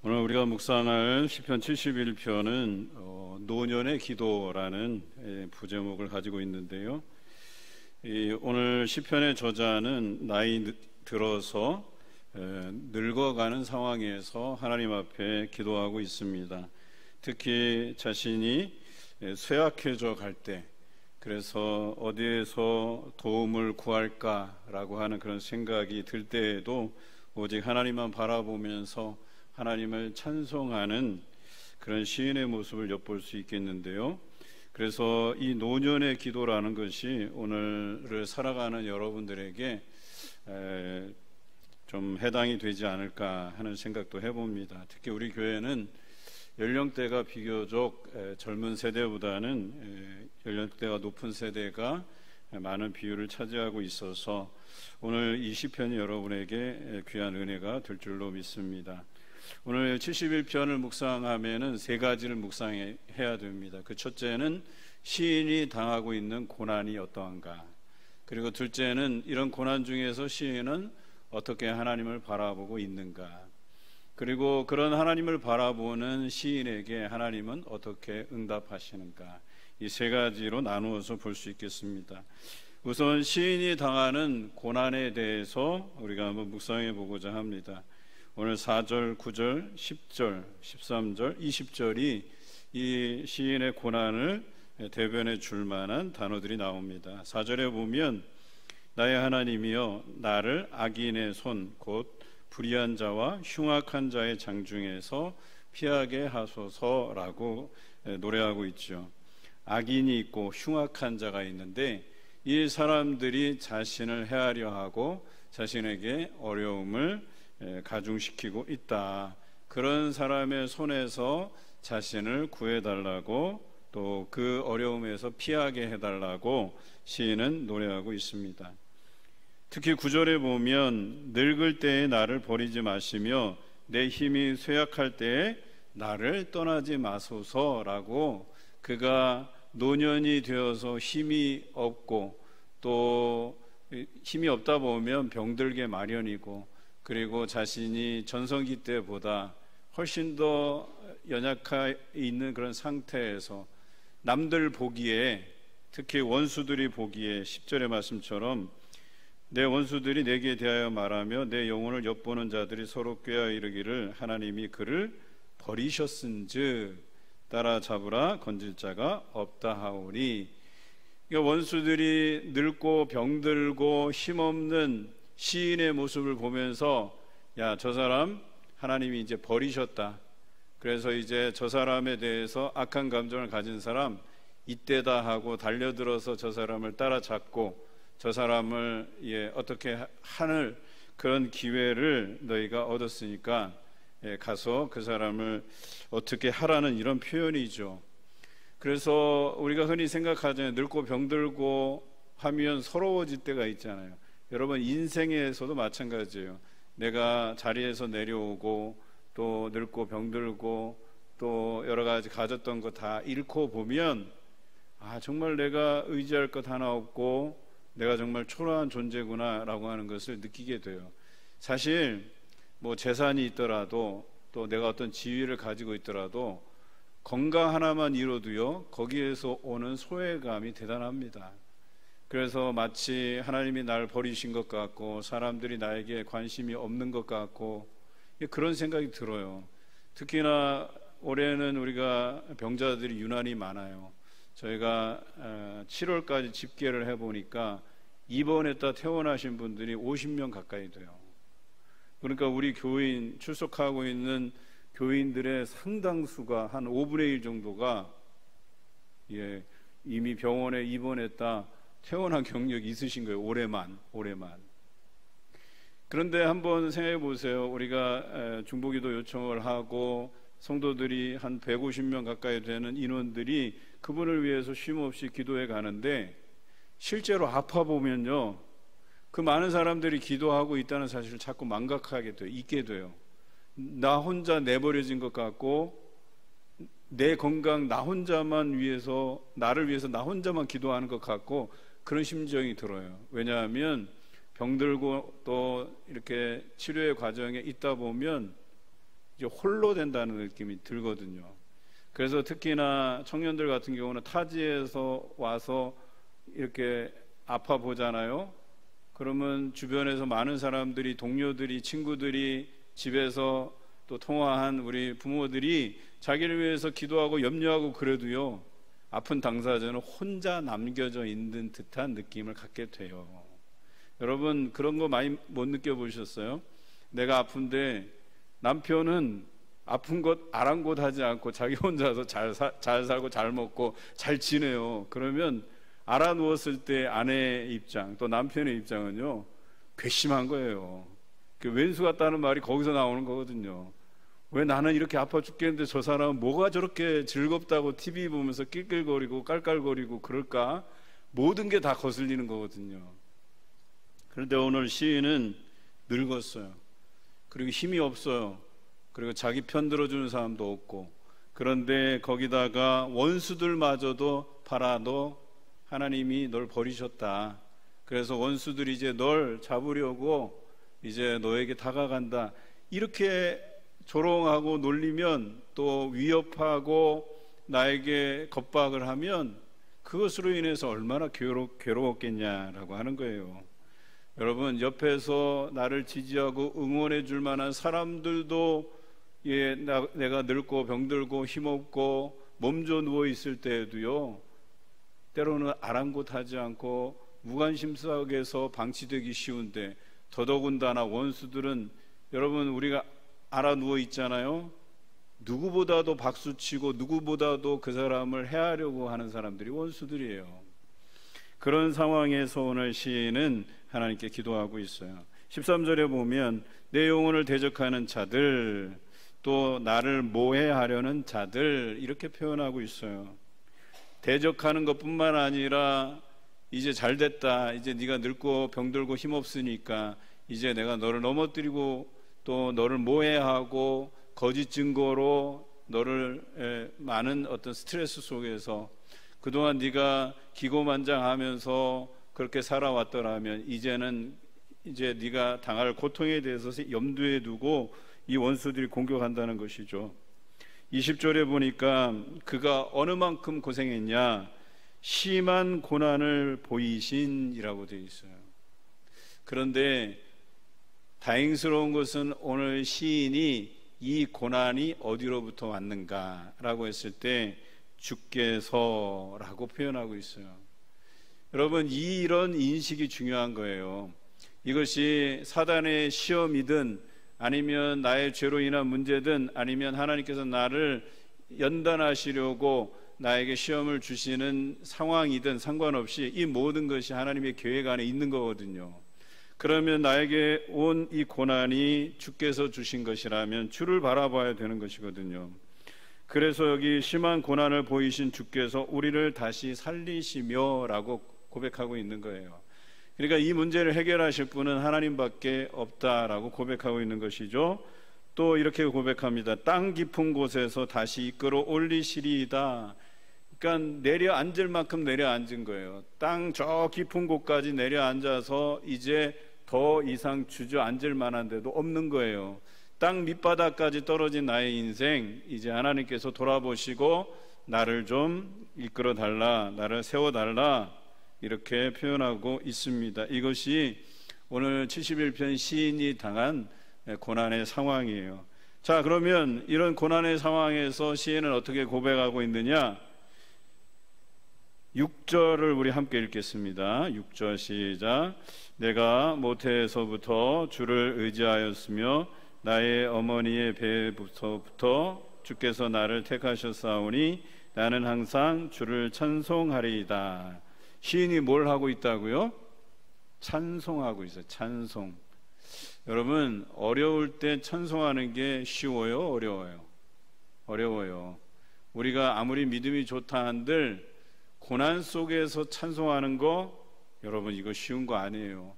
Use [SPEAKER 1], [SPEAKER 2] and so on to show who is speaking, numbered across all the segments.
[SPEAKER 1] 오늘 우리가 묵상할 시편 71편은 노년의 기도라는 부제목을 가지고 있는데요. 오늘 시편의 저자는 나이 들어서 늙어가는 상황에서 하나님 앞에 기도하고 있습니다. 특히 자신이 쇠약해져 갈 때, 그래서 어디에서 도움을 구할까라고 하는 그런 생각이 들 때에도 오직 하나님만 바라보면서 하나님을 찬송하는 그런 시인의 모습을 엿볼 수 있겠는데요. 그래서 이 노년의 기도라는 것이 오늘을 살아가는 여러분들에게 좀 해당이 되지 않을까 하는 생각도 해봅니다. 특히 우리 교회는 연령대가 비교적 젊은 세대보다는 연령대가 높은 세대가 많은 비율을 차지하고 있어서 오늘 이 시편이 여러분에게 귀한 은혜가 될 줄로 믿습니다. 오늘 71편을 묵상하면은 세 가지를 묵상해야 됩니다. 그 첫째는 시인이 당하고 있는 고난이 어떠한가, 그리고 둘째는 이런 고난 중에서 시인은 어떻게 하나님을 바라보고 있는가, 그리고 그런 하나님을 바라보는 시인에게 하나님은 어떻게 응답하시는가, 이 세 가지로 나누어서 볼 수 있겠습니다. 우선 시인이 당하는 고난에 대해서 우리가 한번 묵상해 보고자 합니다. 오늘 4절, 9절, 10절, 13절, 20절이 이 시인의 고난을 대변해 줄 만한 단어들이 나옵니다. 4절에 보면 나의 하나님이여 나를 악인의 손 곧 불의한 자와 흉악한 자의 장중에서 피하게 하소서라고 노래하고 있죠. 악인이 있고 흉악한 자가 있는데 이 사람들이 자신을 해하려 하고 자신에게 어려움을 가중시키고 있다. 그런 사람의 손에서 자신을 구해달라고, 또 그 어려움에서 피하게 해달라고 시인은 노래하고 있습니다. 특히 9절에 보면 늙을 때에 나를 버리지 마시며 내 힘이 쇠약할 때에 나를 떠나지 마소서라고, 그가 노년이 되어서 힘이 없고 또 힘이 없다 보면 병들게 마련이고, 그리고 자신이 전성기 때보다 훨씬 더 연약해 있는 그런 상태에서 남들 보기에, 특히 원수들이 보기에 10절의 말씀처럼 내 원수들이 내게 대하여 말하며 내 영혼을 엿보는 자들이 서로 꾀하 이르기를 하나님이 그를 버리셨은즉 따라잡으라 건질 자가 없다 하오니, 원수들이 늙고 병들고 힘없는 시인의 모습을 보면서 야, 저 사람 하나님이 이제 버리셨다, 그래서 이제 저 사람에 대해서 악한 감정을 가진 사람 이때다 하고 달려들어서 저 사람을 따라잡고 저 사람을 어떻게 하는 그런 기회를 너희가 얻었으니까 가서 그 사람을 어떻게 하라는 이런 표현이죠. 그래서 우리가 흔히 생각하잖아요. 늙고 병들고 하면 서러워질 때가 있잖아요. 여러분 인생에서도 마찬가지예요. 내가 자리에서 내려오고 또 늙고 병들고 또 여러 가지 가졌던 거 다 잃고 보면 정말 내가 의지할 것 하나 없고 내가 정말 초라한 존재구나 라고 하는 것을 느끼게 돼요. 사실 뭐 재산이 있더라도 또 내가 어떤 지위를 가지고 있더라도 건강 하나만 잃어도요, 거기에서 오는 소외감이 대단합니다. 그래서 마치 하나님이 날 버리신 것 같고 사람들이 나에게 관심이 없는 것 같고 그런 생각이 들어요. 특히나 올해는 우리가 병자들이 유난히 많아요. 저희가 7월까지 집계를 해보니까 입원했다 퇴원하신 분들이 50명 가까이 돼요. 그러니까 우리 교인, 출석하고 있는 교인들의 상당수가 한 5분의 1 정도가 이미 병원에 입원했다 퇴원한 경력이 있으신 거예요. 올해만. 그런데 한번 생각해 보세요. 우리가 중보기도 요청을 하고 성도들이 한 150명 가까이 되는 인원들이 그분을 위해서 쉼없이 기도해 가는데 실제로 아파 보면요, 그 많은 사람들이 기도하고 있다는 사실을 자꾸 망각하게 돼요. 잊게 돼요. 나 혼자 내버려진 것 같고 내 건강 나 혼자만 위해서, 나를 위해서 나 혼자만 기도하는 것 같고 그런 심정이 들어요. 왜냐하면 병들고 또 이렇게 치료의 과정에 있다 보면 이제 홀로 된다는 느낌이 들거든요. 그래서 특히나 청년들 같은 경우는 타지에서 와서 이렇게 아파 보잖아요. 그러면 주변에서 많은 사람들이, 동료들이, 친구들이, 집에서 또 통화한 우리 부모들이 자기를 위해서 기도하고 염려하고 그래도요, 아픈 당사자는 혼자 남겨져 있는 듯한 느낌을 갖게 돼요. 여러분, 그런 거 많이 못 느껴보셨어요? 내가 아픈데 남편은 아픈 것 아랑곳하지 않고 자기 혼자서 잘 살고 잘 먹고 잘 지내요. 그러면 알아 누웠을 때 아내의 입장, 또 남편의 입장은요, 괘씸한 거예요. 왼수 같다는 말이 거기서 나오는 거거든요. 왜 나는 이렇게 아파 죽겠는데 저 사람은 뭐가 저렇게 즐겁다고 TV 보면서 낄낄거리고 깔깔거리고 그럴까? 모든 게 다 거슬리는 거거든요. 그런데 오늘 시인은 늙었어요. 그리고 힘이 없어요. 그리고 자기 편 들어주는 사람도 없고, 그런데 거기다가 원수들마저도 팔아도 하나님이 널 버리셨다. 그래서 원수들이 이제 널 잡으려고 이제 너에게 다가간다. 이렇게 조롱하고 놀리면, 또 위협하고 나에게 겁박을 하면 그것으로 인해서 얼마나 괴로웠겠냐라고 하는 거예요. 여러분, 옆에서 나를 지지하고 응원해 줄 만한 사람들도 내가 늙고 병들고 힘없고 몸져 누워 있을 때에도요, 때로는 아랑곳하지 않고 무관심 속에서 방치되기 쉬운데, 더더군다나 원수들은, 여러분, 우리가 알아 누워 있잖아요. 누구보다도 박수치고 누구보다도 그 사람을 해하려고 하는 사람들이 원수들이에요. 그런 상황에서 오늘 시인은 하나님께 기도하고 있어요. 13절에 보면 내 영혼을 대적하는 자들, 또 나를 모해하려는 자들, 이렇게 표현하고 있어요. 대적하는 것뿐만 아니라 이제 잘됐다, 이제 네가 늙고 병들고 힘없으니까 이제 내가 너를 넘어뜨리고 또 너를 모해하고 거짓 증거로 너를 많은 어떤 스트레스 속에서 그동안 네가 기고만장하면서 그렇게 살아왔더라면 이제는 이제 네가 당할 고통에 대해서 염두에 두고 이 원수들이 공격한다는 것이죠. 20절에 보니까 그가 어느 만큼 고생했냐, 심한 고난을 보이신이라고 되어 있어요. 그런데 다행스러운 것은 오늘 시인이 이 고난이 어디로부터 왔는가라고 했을 때 주께서라고 표현하고 있어요. 여러분, 이런 인식이 중요한 거예요. 이것이 사단의 시험이든 아니면 나의 죄로 인한 문제든 아니면 하나님께서 나를 연단하시려고 나에게 시험을 주시는 상황이든 상관없이 이 모든 것이 하나님의 계획 안에 있는 거거든요. 그러면 나에게 온 이 고난이 주께서 주신 것이라면 주를 바라봐야 되는 것이거든요. 그래서 여기 심한 고난을 보이신 주께서 우리를 다시 살리시며 라고 고백하고 있는 거예요. 그러니까 이 문제를 해결하실 분은 하나님밖에 없다라고 고백하고 있는 것이죠. 또 이렇게 고백합니다. 땅 깊은 곳에서 다시 이끌어 올리시리이다. 그러니까 내려앉을 만큼 내려앉은 거예요. 땅 저 깊은 곳까지 내려앉아서 이제 더 이상 주저앉을 만한 데도 없는 거예요. 땅 밑바닥까지 떨어진 나의 인생, 이제 하나님께서 돌아보시고 나를 좀 이끌어 달라, 나를 세워 달라, 이렇게 표현하고 있습니다. 이것이 오늘 71편 시인이 당한 고난의 상황이에요. 자, 그러면 이런 고난의 상황에서 시인은 어떻게 고백하고 있느냐? 6절을 우리 함께 읽겠습니다. 6절 시작. 내가 모태에서부터 주를 의지하였으며 나의 어머니의 배에서부터 주께서 나를 택하셨사오니 나는 항상 주를 찬송하리이다. 시인이 뭘 하고 있다고요? 찬송하고 있어요. 찬송. 여러분, 어려울 때 찬송하는 게 쉬워요? 어려워요? 어려워요. 우리가 아무리 믿음이 좋다 한들 고난 속에서 찬송하는 거, 여러분, 이거 쉬운 거 아니에요.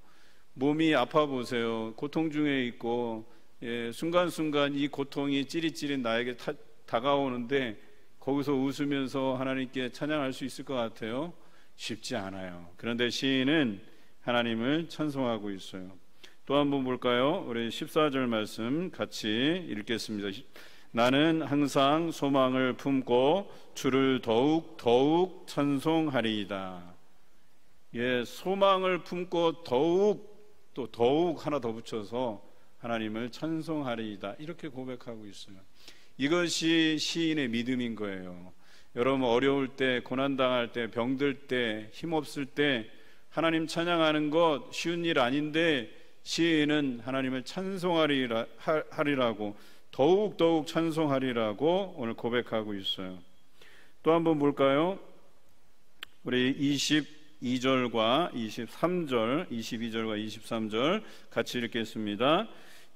[SPEAKER 1] 몸이 아파 보세요. 고통 중에 있고 순간순간 이 고통이 찌릿찌릿 나에게 다가오는데 거기서 웃으면서 하나님께 찬양할 수 있을 것 같아요? 쉽지 않아요. 그런데 시인은 하나님을 찬송하고 있어요. 또 한번 볼까요? 우리 14절 말씀 같이 읽겠습니다. 나는 항상 소망을 품고 주를 더욱 찬송하리이다. 예, 소망을 품고 더욱 하나 더 붙여서 하나님을 찬송하리이다. 이렇게 고백하고 있어요. 이것이 시인의 믿음인 거예요. 여러분, 어려울 때, 고난당할 때, 병들 때, 힘없을 때 하나님 찬양하는 것 쉬운 일 아닌데 시인은 하나님을 찬송하리라고 더욱 찬송하리라고 오늘 고백하고 있어요. 또 한번 볼까요? 우리 22절과 23절, 22절과 23절 같이 읽겠습니다.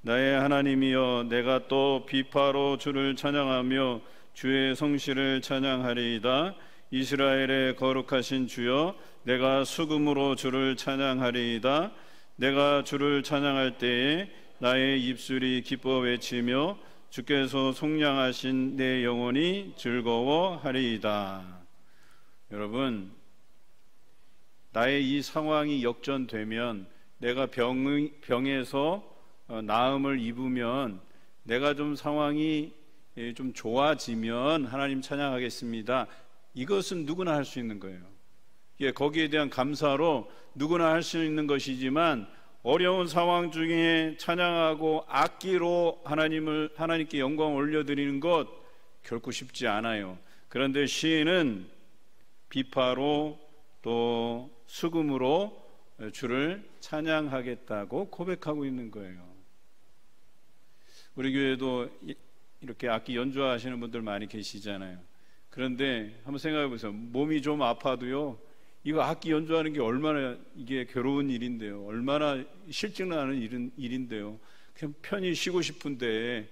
[SPEAKER 1] 나의 하나님이여, 내가 또 비파로 주를 찬양하며 주의 성실을 찬양하리이다. 이스라엘의 거룩하신 주여, 내가 수금으로 주를 찬양하리이다. 내가 주를 찬양할 때에 나의 입술이 기뻐 외치며 주께서 속량하신 내 영혼이 즐거워하리이다. 여러분, 나의 이 상황이 역전되면, 내가 병에서 나음을 입으면, 내가 좀 상황이 좀 좋아지면 하나님 찬양하겠습니다. 이것은 누구나 할 수 있는 거예요. 거기에 대한 감사로 누구나 할 수 있는 것이지만, 어려운 상황 중에 찬양하고 악기로 하나님께 영광 올려드리는 것 결코 쉽지 않아요. 그런데 시인은 비파로 또 수금으로 주를 찬양하겠다고 고백하고 있는 거예요. 우리 교회도 이렇게 악기 연주하시는 분들 많이 계시잖아요. 그런데 한번 생각해 보세요. 몸이 좀 아파도요, 이거 악기 연주하는 게 얼마나 이게 괴로운 일인데요, 얼마나 실증나는 일인데요. 그냥 편히 쉬고 싶은데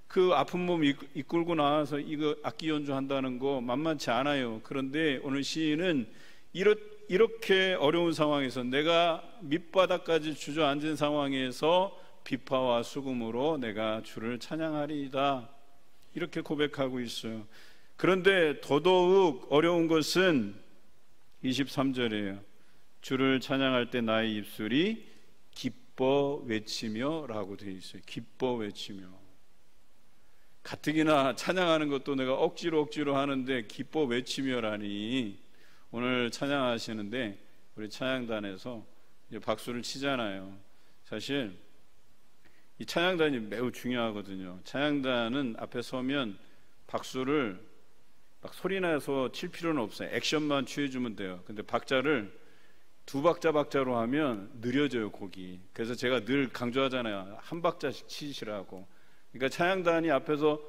[SPEAKER 1] 그 아픈 몸 이끌고 나와서 이거 악기 연주한다는 거 만만치 않아요. 그런데 오늘 시인은 이렇게 어려운 상황에서, 내가 밑바닥까지 주저앉은 상황에서 비파와 수금으로 내가 주를 찬양하리이다, 이렇게 고백하고 있어요. 그런데 더더욱 어려운 것은 23절이에요. 주를 찬양할 때 나의 입술이 기뻐 외치며 라고 되어 있어요. 기뻐 외치며. 가뜩이나 찬양하는 것도 내가 억지로 하는데 기뻐 외치며라니. 오늘 찬양하시는데 우리 찬양단에서 이제 박수를 치잖아요. 사실 이 찬양단이 매우 중요하거든요. 찬양단은 앞에 서면 박수를 막 소리나서 칠 필요는 없어요. 액션만 취해주면 돼요. 근데 박자를 두 박자로 하면 느려져요, 곡이. 그래서 제가 늘 강조하잖아요. 한 박자씩 치시라고. 그러니까 찬양단이 앞에서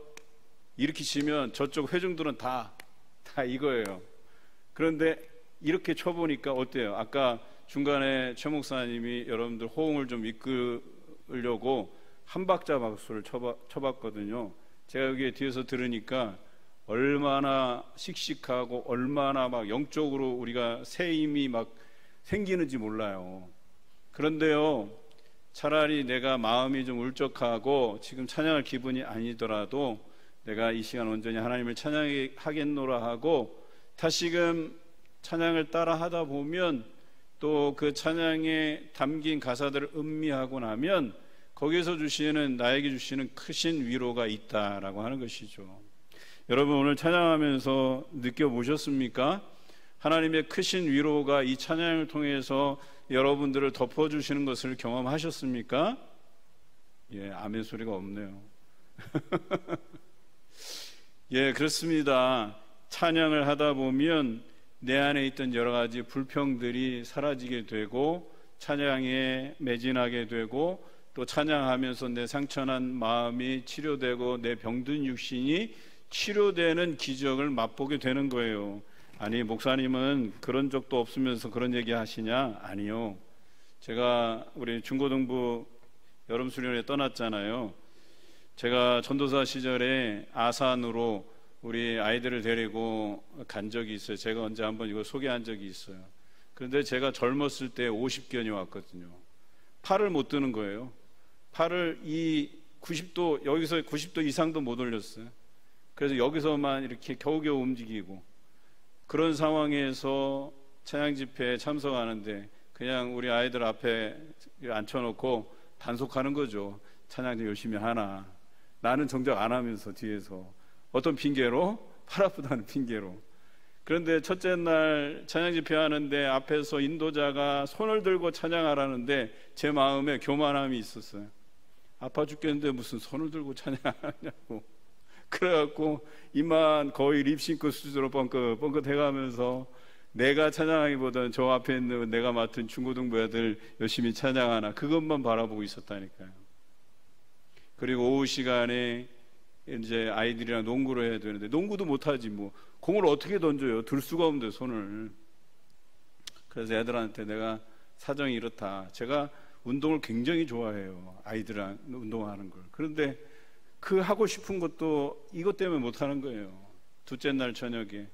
[SPEAKER 1] 이렇게 치면 저쪽 회중들은 다 이거예요. 그런데 이렇게 쳐보니까 어때요? 아까 중간에 최 목사님이 여러분들 호응을 좀 이끌려고 한 박자 박수를 쳐봤거든요. 제가 여기 뒤에서 들으니까 얼마나 씩씩하고 얼마나 막 영적으로 우리가 새 힘이 막 생기는지 몰라요. 그런데요, 차라리 내가 마음이 좀 울적하고 지금 찬양할 기분이 아니더라도 내가 이 시간 온전히 하나님을 찬양하겠노라 하고 다시금 찬양을 따라 하다 보면 또 그 찬양에 담긴 가사들을 음미하고 나면 거기에서 나에게 주시는 크신 위로가 있다라고 하는 것이죠. 여러분, 오늘 찬양하면서 느껴보셨습니까? 하나님의 크신 위로가 이 찬양을 통해서 여러분들을 덮어주시는 것을 경험하셨습니까? 예, 아멘 소리가 없네요. 예, 그렇습니다. 찬양을 하다 보면 내 안에 있던 여러 가지 불평들이 사라지게 되고 찬양에 매진하게 되고 또 찬양하면서 내 상처난 마음이 치료되고 내 병든 육신이 치료되는 기적을 맛보게 되는 거예요. 아니, 목사님은 그런 적도 없으면서 그런 얘기 하시냐? 아니요. 제가 우리 중고등부 여름수련회 떠났잖아요. 제가 전도사 시절에 아산으로 우리 아이들을 데리고 간 적이 있어요. 제가 언제 한번 이거 소개한 적이 있어요. 그런데 제가 젊었을 때 50견이 왔거든요. 팔을 못 드는 거예요. 팔을 이 90도, 여기서 90도 이상도 못 올렸어요. 그래서 여기서만 이렇게 겨우겨우 움직이고, 그런 상황에서 찬양 집회에 참석하는데 그냥 우리 아이들 앞에 앉혀놓고 단속하는 거죠. 찬양 열심히 하나. 나는 정작 안 하면서 뒤에서 어떤 핑계로? 팔 아프다는 핑계로. 그런데 첫째 날 찬양 집회하는데 앞에서 인도자가 손을 들고 찬양하라는데 제 마음에 교만함이 있었어요. 아파 죽겠는데 무슨 손을 들고 찬양하냐고. 그래갖고 입만 거의 립싱크 수준으로 뻥긋 해가면서 내가 찬양하기보다는 저 앞에 있는 내가 맡은 중고등부 애들 열심히 찬양하나 그것만 바라보고 있었다니까요. 그리고 오후 시간에 이제 아이들이랑 농구를 해야 되는데 농구도 못하지 뭐 공을 어떻게 던져요? 들 수가 없는데 손을. 그래서 애들한테 내가 사정이 이렇다. 제가 운동을 굉장히 좋아해요. 아이들랑 운동하는 걸. 그런데 그 하고 싶은 것도 이것 때문에 못하는 거예요. 둘째 날 저녁에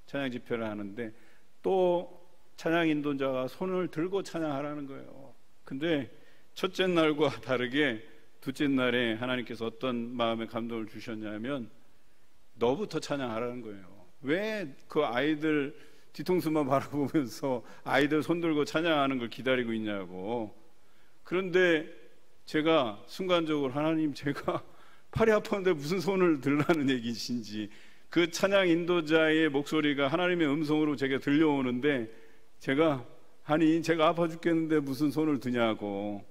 [SPEAKER 1] 찬양 집회를 하는데 또 찬양 인도자가 손을 들고 찬양하라는 거예요. 근데 첫째 날과 다르게 둘째 날에 하나님께서 어떤 마음의 감동을 주셨냐면 너부터 찬양하라는 거예요. 왜 그 아이들 뒤통수만 바라보면서 아이들 손 들고 찬양하는 걸 기다리고 있냐고. 그런데 제가 순간적으로 하나님 제가 팔이 아팠는데 무슨 손을 들라는 얘기신지 그 찬양 인도자의 목소리가 하나님의 음성으로 제게 들려오는데 제가 아니 제가 아파 죽겠는데 무슨 손을 드냐고.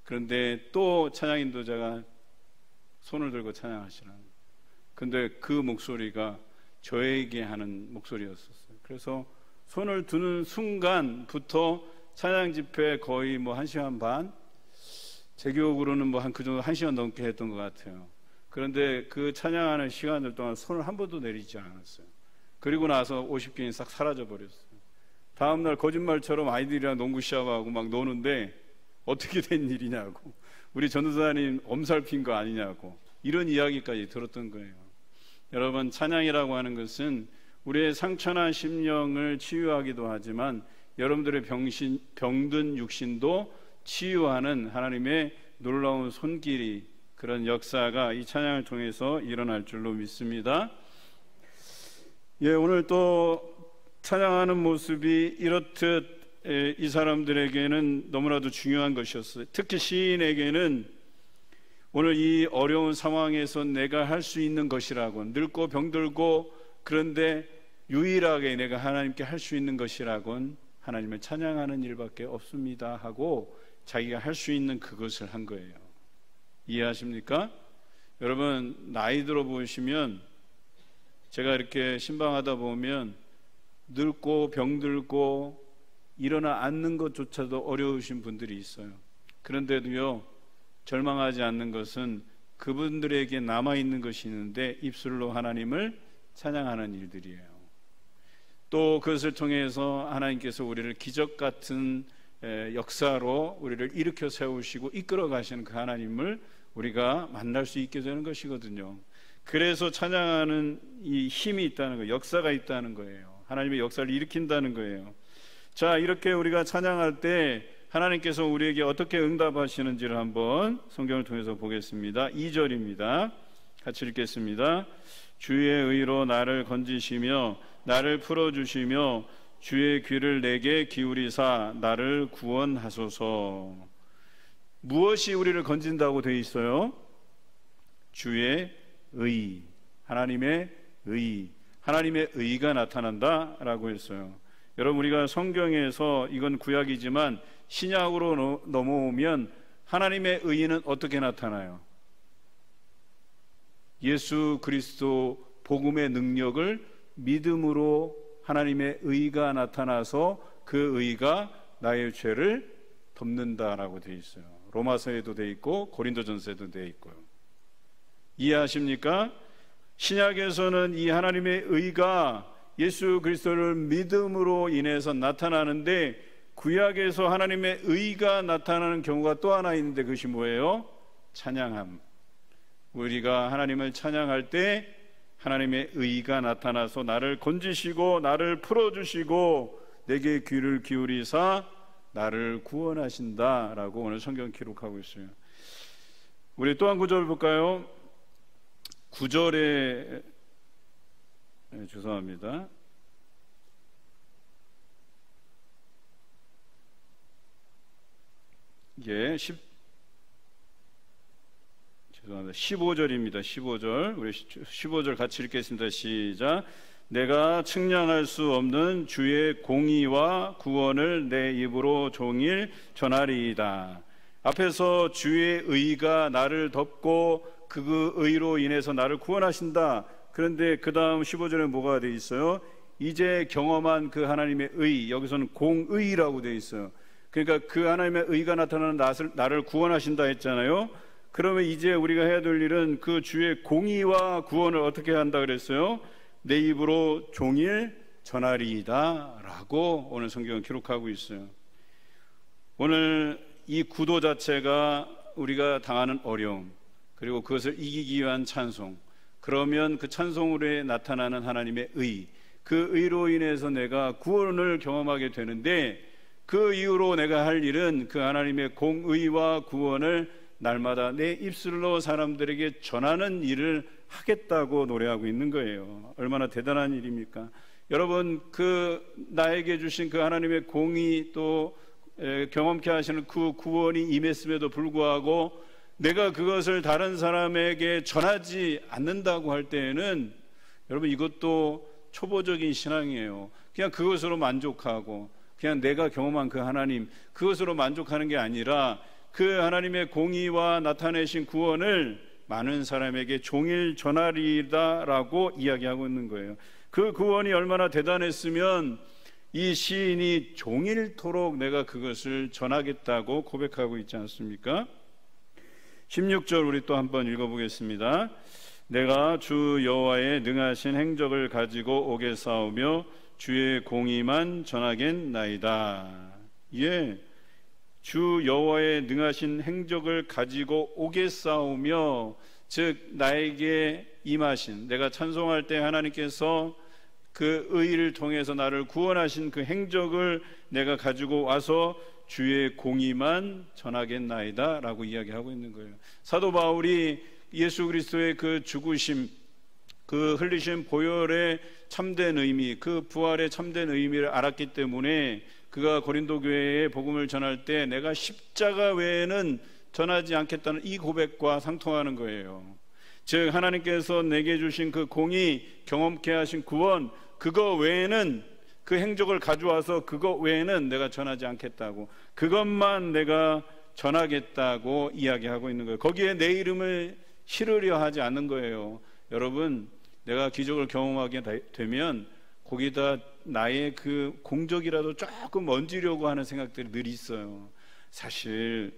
[SPEAKER 1] 그런데 또 찬양 인도자가 손을 들고 찬양하시라는. 근데 그 목소리가 저에게 하는 목소리였었어요. 그래서 손을 드는 순간부터 찬양 집회 거의 뭐 1시간 반, 제 기억으로는 뭐 한 그 정도 1시간 넘게 했던 것 같아요. 그런데 그 찬양하는 시간들 동안 손을 한 번도 내리지 않았어요. 그리고 나서 50개인이 싹 사라져 버렸어요. 다음날 거짓말처럼 아이들이랑 농구 시합하고 막 노는데 어떻게 된 일이냐고, 우리 전도사님 엄살핀 거 아니냐고, 이런 이야기까지 들었던 거예요. 여러분, 찬양이라고 하는 것은 우리의 상처난 심령을 치유하기도 하지만 여러분들의 병든 육신도 치유하는 하나님의 놀라운 손길이, 그런 역사가 이 찬양을 통해서 일어날 줄로 믿습니다. 예, 오늘 또 찬양하는 모습이 이렇듯 이 사람들에게는 너무나도 중요한 것이었어요. 특히 시인에게는 오늘 이 어려운 상황에서 내가 할 수 있는 것이라고, 늙고 병들고 그런데 유일하게 내가 하나님께 할 수 있는 것이라곤 하나님을 찬양하는 일밖에 없습니다 하고 자기가 할 수 있는 그것을 한 거예요. 이해하십니까? 여러분, 나이 들어 보시면 제가 이렇게 신방하다 보면 늙고 병들고 일어나 앉는 것조차도 어려우신 분들이 있어요. 그런데도요, 절망하지 않는 것은 그분들에게 남아있는 것이 있는데 입술로 하나님을 찬양하는 일들이에요. 또 그것을 통해서 하나님께서 우리를 기적 같은 역사로 우리를 일으켜 세우시고 이끌어 가시는 그 하나님을 우리가 만날 수 있게 되는 것이거든요. 그래서 찬양하는 이 힘이 있다는 거예요. 역사가 있다는 거예요. 하나님의 역사를 일으킨다는 거예요. 자, 이렇게 우리가 찬양할 때 하나님께서 우리에게 어떻게 응답하시는지를 한번 성경을 통해서 보겠습니다. 2절입니다. 같이 읽겠습니다. 주의 의로 나를 건지시며 나를 풀어주시며 주의 귀를 내게 기울이사 나를 구원하소서. 무엇이 우리를 건진다고 되어 있어요? 주의 의, 하나님의 의, 하나님의 의가 나타난다라고 했어요. 여러분, 우리가 성경에서, 이건 구약이지만 신약으로 넘어오면 하나님의 의는 어떻게 나타나요? 예수 그리스도 복음의 능력을 믿음으로 하나님의 의가 나타나서 그 의가 나의 죄를 덮는다라고 되어 있어요. 로마서에도 되어 있고 고린도전서에도 되어 있고요. 이해하십니까? 신약에서는 이 하나님의 의가 예수 그리스도를 믿음으로 인해서 나타나는데, 구약에서 하나님의 의가 나타나는 경우가 또 하나 있는데 그것이 뭐예요? 찬양함. 우리가 하나님을 찬양할 때 하나님의 의가 나타나서 나를 건지시고 나를 풀어주시고 내게 귀를 기울이사 나를 구원하신다라고 오늘 성경 기록하고 있어요. 우리 또 한 구절 볼까요? 9절에 죄송합니다. 예, 15절입니다. 15절. 우리 15절 같이 읽겠습니다. 시작. 내가 측량할 수 없는 주의 공의와 구원을 내 입으로 종일 전하리이다. 앞에서 주의 의가 나를 덮고 그 의로 인해서 나를 구원하신다. 그런데 그 다음 15절에 뭐가 돼 있어요? 이제 경험한 그 하나님의 의, 여기서는 공의라고 돼 있어요. 그러니까 그 하나님의 의가 나타나는 나를 구원하신다 했잖아요. 그러면 이제 우리가 해야 될 일은 그 주의 공의와 구원을 어떻게 한다 그랬어요? 내 입으로 종일 전하리이다 라고 오늘 성경은 기록하고 있어요. 오늘 이 구도 자체가 우리가 당하는 어려움, 그리고 그것을 이기기 위한 찬송, 그러면 그 찬송으로 나타나는 하나님의 의, 그 의로 인해서 내가 구원을 경험하게 되는데, 그 이후로 내가 할 일은 그 하나님의 공의와 구원을 날마다 내 입술로 사람들에게 전하는 일을 하겠다고 노래하고 있는 거예요. 얼마나 대단한 일입니까? 여러분, 그 나에게 주신 그 하나님의 공의, 또 경험케 하시는 그 구원이 임했음에도 불구하고 내가 그것을 다른 사람에게 전하지 않는다고 할 때에는, 여러분, 이것도 초보적인 신앙이에요. 그냥 그것으로 만족하고 그냥 내가 경험한 그 하나님, 그것으로 만족하는 게 아니라 그 하나님의 공의와 나타내신 구원을 많은 사람에게 종일 전하리다라고 이야기하고 있는 거예요. 그 구원이 얼마나 대단했으면 이 시인이 종일토록 내가 그것을 전하겠다고 고백하고 있지 않습니까? 16절 우리 또 한번 읽어보겠습니다. 내가 주 여호와의 능하신 행적을 가지고 오겠사오며 주의 공의만 전하겠나이다. 예, 주 여호와의 능하신 행적을 가지고 오겠사오며, 즉 나에게 임하신, 내가 찬송할 때 하나님께서 그 의를 통해서 나를 구원하신 그 행적을 내가 가지고 와서 주의 공의만 전하겠나이다 라고 이야기하고 있는 거예요. 사도 바울이 예수 그리스도의 그 죽으심, 그 흘리신 보혈의 참된 의미, 그 부활의 참된 의미를 알았기 때문에 그가 고린도 교회에 복음을 전할 때 내가 십자가 외에는 전하지 않겠다는 이 고백과 상통하는 거예요. 즉 하나님께서 내게 주신 그 공의, 경험케 하신 구원, 그거 외에는, 그 행적을 가져와서 그거 외에는 내가 전하지 않겠다고, 그것만 내가 전하겠다고 이야기하고 있는 거예요. 거기에 내 이름을 실으려 하지 않는 거예요. 여러분, 내가 기적을 경험하게 되면 거기다 나의 그 공적이라도 조금 얹으려고 하는 생각들이 늘 있어요. 사실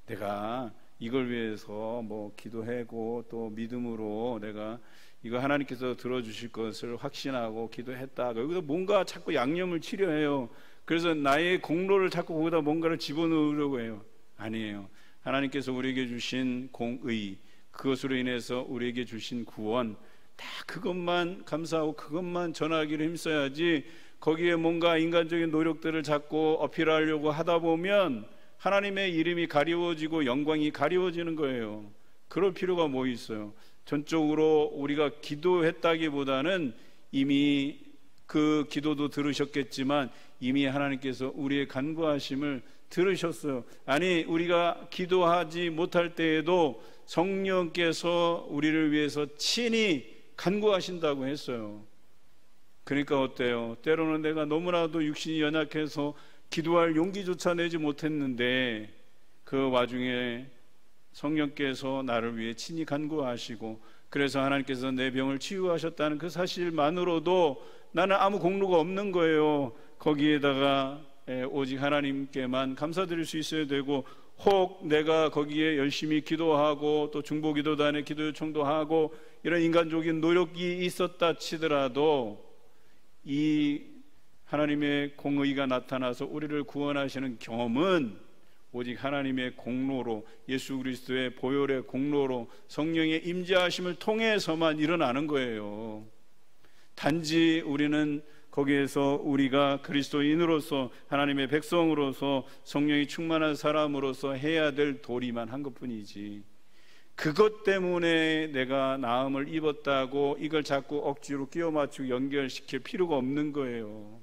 [SPEAKER 1] 내가 이걸 위해서 뭐 기도하고 또 믿음으로 내가 이거 하나님께서 들어주실 것을 확신하고 기도했다, 여기서 뭔가 자꾸 양념을 치려 해요. 그래서 나의 공로를 자꾸 거기다 뭔가를 집어넣으려고 해요. 아니에요. 하나님께서 우리에게 주신 공의, 그것으로 인해서 우리에게 주신 구원, 다 그것만 감사하고 그것만 전하기를 힘써야지, 거기에 뭔가 인간적인 노력들을 자꾸 어필하려고 하다 보면 하나님의 이름이 가리워지고 영광이 가리워지는 거예요. 그럴 필요가 뭐 있어요? 전적으로 우리가 기도했다기보다는 이미 그 기도도 들으셨겠지만 이미 하나님께서 우리의 간구하심을 들으셨어요. 아니, 우리가 기도하지 못할 때에도 성령께서 우리를 위해서 친히 간구하신다고 했어요. 그러니까 어때요? 때로는 내가 너무나도 육신이 연약해서 기도할 용기조차 내지 못했는데 그 와중에 성령께서 나를 위해 친히 간구하시고, 그래서 하나님께서 내 병을 치유하셨다는 그 사실만으로도 나는 아무 공로가 없는 거예요. 거기에다가 오직 하나님께만 감사드릴 수 있어야 되고, 혹 내가 거기에 열심히 기도하고 또 중보기도단에 기도 요청도 하고 이런 인간적인 노력이 있었다 치더라도 이 하나님의 공의가 나타나서 우리를 구원하시는 경험은 오직 하나님의 공로로, 예수 그리스도의 보혈의 공로로, 성령의 임재하심을 통해서만 일어나는 거예요. 단지 우리는 거기에서 우리가 그리스도인으로서, 하나님의 백성으로서, 성령이 충만한 사람으로서 해야 될 도리만 한 것뿐이지, 그것 때문에 내가 나음을 입었다고 이걸 자꾸 억지로 끼워 맞추고 연결시킬 필요가 없는 거예요.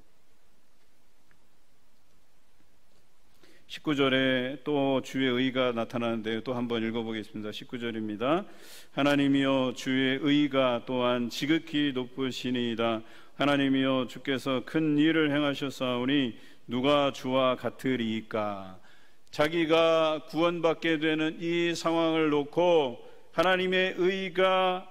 [SPEAKER 1] 19절에 또 주의 의가 나타나는데 또 한번 읽어보겠습니다. 19절입니다. 하나님이여 주의 의가 또한 지극히 높으시니이다. 하나님이여 주께서 큰 일을 행하셨사오니 누가 주와 같으리이까. 자기가 구원받게 되는 이 상황을 놓고 하나님의 의가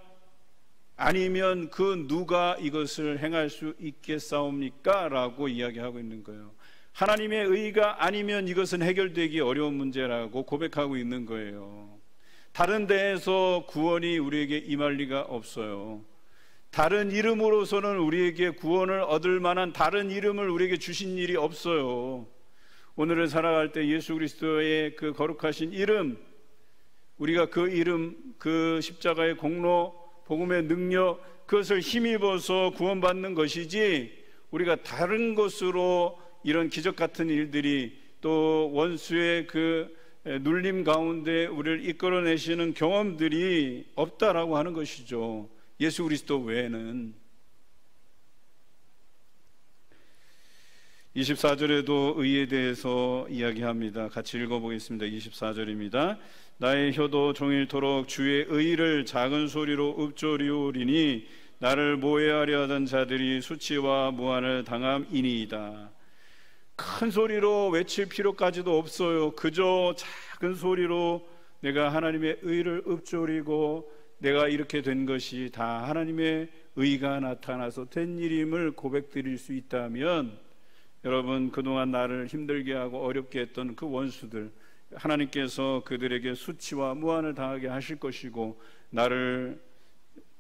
[SPEAKER 1] 아니면 그 누가 이것을 행할 수 있겠사옵니까? 라고 이야기하고 있는 거예요. 하나님의 의가 아니면 이것은 해결되기 어려운 문제라고 고백하고 있는 거예요. 다른 데에서 구원이 우리에게 임할 리가 없어요. 다른 이름으로서는 우리에게 구원을 얻을 만한 다른 이름을 우리에게 주신 일이 없어요. 오늘을 살아갈 때 예수 그리스도의 그 거룩하신 이름, 우리가 그 이름, 그 십자가의 공로, 복음의 능력, 그것을 힘입어서 구원받는 것이지, 우리가 다른 것으로 이런 기적 같은 일들이 또 원수의 그 눌림 가운데 우리를 이끌어내시는 경험들이 없다라고 하는 것이죠. 예수 그리스도 외에는. 24절에도 의에 대해서 이야기합니다. 같이 읽어보겠습니다. 24절입니다. 나의 혀도 종일토록 주의 의를 작은 소리로 읊조리오리니 나를 모해하려 하던 자들이 수치와 무한을 당함이니이다. 큰 소리로 외칠 필요까지도 없어요. 그저 작은 소리로 내가 하나님의 의를 읊조리고 내가 이렇게 된 것이 다 하나님의 의가 나타나서 된 일임을 고백드릴 수 있다면, 여러분, 그동안 나를 힘들게 하고 어렵게 했던 그 원수들, 하나님께서 그들에게 수치와 무한을 당하게 하실 것이고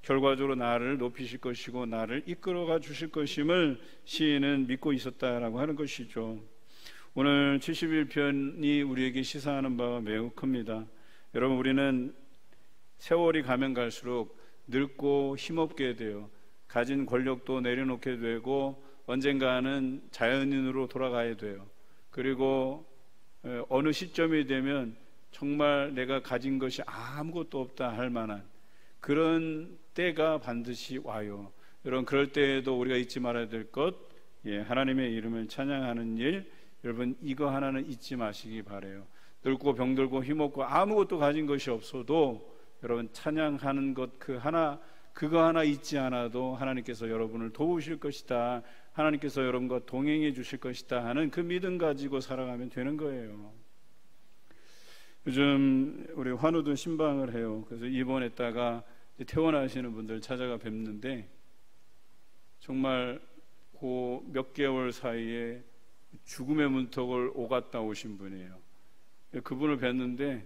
[SPEAKER 1] 결과적으로 나를 높이실 것이고 나를 이끌어가 주실 것임을 시인은 믿고 있었다라고 하는 것이죠. 오늘 71편이 우리에게 시사하는 바가 매우 큽니다. 여러분, 우리는 세월이 가면 갈수록 늙고 힘없게 돼요. 가진 권력도 내려놓게 되고 언젠가는 자연인으로 돌아가야 돼요. 그리고 어느 시점이 되면 정말 내가 가진 것이 아무것도 없다 할 만한 그런 때가 반드시 와요. 여러분, 그럴 때에도 우리가 잊지 말아야 될 것, 하나님의 이름을 찬양하는 일, 여러분 이거 하나는 잊지 마시기 바라요. 늙고 병들고 힘없고 아무것도 가진 것이 없어도 여러분 찬양하는 것 그거 하나 잊지 않아도 하나님께서 여러분을 도우실 것이다, 하나님께서 여러분과 동행해 주실 것이다 하는 그 믿음 가지고 살아가면 되는 거예요. 요즘 우리 환우도 신방을 해요. 그래서 입원했다가 퇴원하시는 분들 찾아가 뵙는데 정말 그 몇 개월 사이에 죽음의 문턱을 오갔다 오신 분이에요. 그분을 뵀는데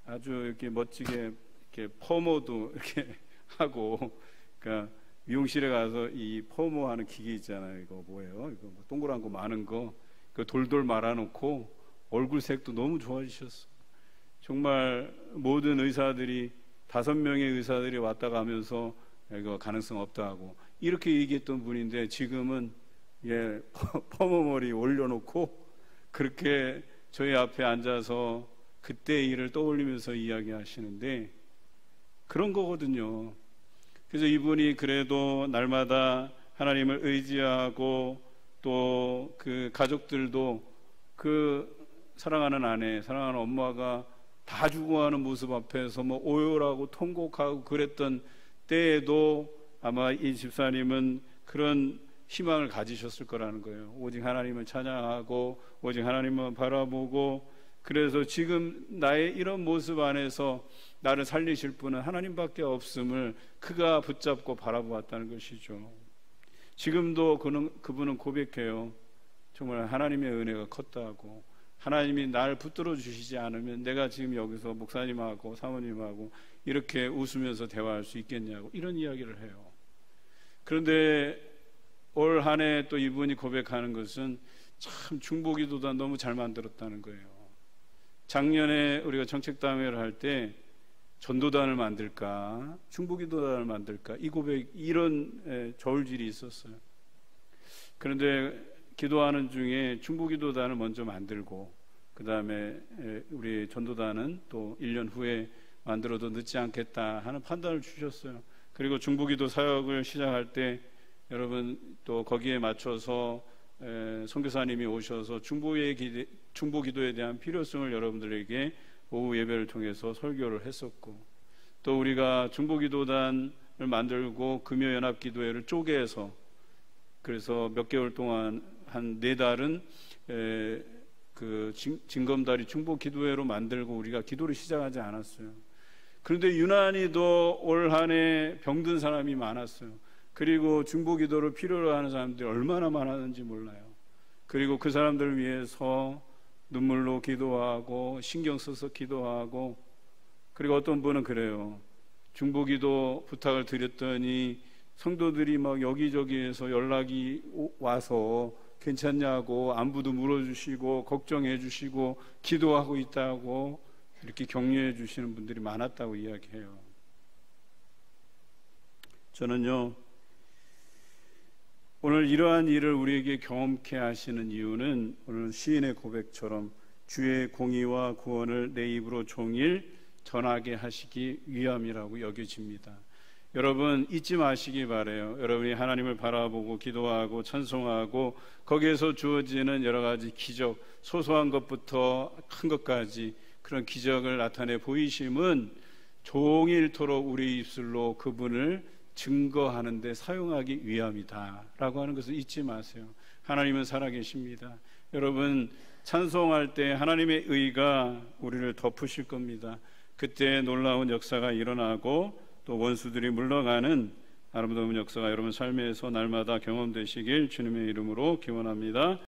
[SPEAKER 1] 아주 이렇게 멋지게 이렇게 퍼머도 이렇게 하고, 그러니까 미용실에 가서 이 퍼머하는 기계 있잖아요. 이거 뭐예요? 이거 뭐 동그란 거 많은 거, 그 돌돌 말아놓고 얼굴색도 너무 좋아지셨어. 정말 모든 의사들이 5명의 의사들이 왔다 가면서 이거 가능성 없다 하고 이렇게 얘기했던 분인데 지금은 퍼머머리 올려놓고 그렇게 저희 앞에 앉아서 그때 일을 떠올리면서 이야기하시는데 그런 거거든요. 그래서 이분이 그래도 날마다 하나님을 의지하고 또 그 가족들도 그 사랑하는 아내, 사랑하는 엄마가 다 죽어가는 모습 앞에서 뭐 오열하고 통곡하고 그랬던 때에도 아마 이 집사님은 그런 희망을 가지셨을 거라는 거예요. 오직 하나님을 찬양하고 오직 하나님만 바라보고, 그래서 지금 나의 이런 모습 안에서 나를 살리실 분은 하나님밖에 없음을 그가 붙잡고 바라보았다는 것이죠. 지금도 그분은 고백해요. 정말 하나님의 은혜가 컸다고, 하나님이 나를 붙들어 주시지 않으면 내가 지금 여기서 목사님하고 사모님하고 이렇게 웃으면서 대화할 수 있겠냐고 이런 이야기를 해요. 그런데 올 한 해 또 이분이 고백하는 것은 참 중보기도단 너무 잘 만들었다는 거예요. 작년에 우리가 정책담회를 할 때 전도단을 만들까 중보기도단을 만들까 이 고백, 이런 저울질이 있었어요. 그런데 기도하는 중에 중보기도단을 먼저 만들고 그 다음에 우리 전도단은 또 1년 후에 만들어도 늦지 않겠다 하는 판단을 주셨어요. 그리고 중보기도 사역을 시작할 때 여러분 또 거기에 맞춰서 선교사님이 오셔서 중보 기도에 대한 필요성을 여러분들에게 오후 예배를 통해서 설교를 했었고, 또 우리가 중보 기도단을 만들고 금요 연합 기도회를 쪼개서, 그래서 몇 개월 동안 한 4달은 그 징검다리 중보 기도회로 만들고 우리가 기도를 시작하지 않았어요. 그런데 유난히도 올 한 해 병든 사람이 많았어요. 그리고 중보 기도를 필요로 하는 사람들이 얼마나 많았는지 몰라요. 그리고 그 사람들을 위해서 눈물로 기도하고 신경 써서 기도하고, 그리고 어떤 분은 그래요. 중보 기도 부탁을 드렸더니 성도들이 막 여기저기에서 연락이 와서 괜찮냐고 안부도 물어주시고 걱정해 주시고 기도하고 있다고 이렇게 격려해 주시는 분들이 많았다고 이야기해요. 저는요, 오늘 이러한 일을 우리에게 경험케 하시는 이유는 오늘 시인의 고백처럼 주의 공의와 구원을 내 입으로 종일 전하게 하시기 위함이라고 여겨집니다. 여러분 잊지 마시기 바라요. 여러분이 하나님을 바라보고 기도하고 찬송하고 거기에서 주어지는 여러 가지 기적, 소소한 것부터 큰 것까지 그런 기적을 나타내 보이심은 종일토록 우리 입술로 그분을 증거하는 데 사용하기 위함이다 라고 하는 것을 잊지 마세요. 하나님은 살아계십니다. 여러분 찬송할 때 하나님의 의가 우리를 덮으실 겁니다. 그때 놀라운 역사가 일어나고 또 원수들이 물러가는 아름다운 역사가 여러분 삶에서 날마다 경험되시길 주님의 이름으로 기원합니다.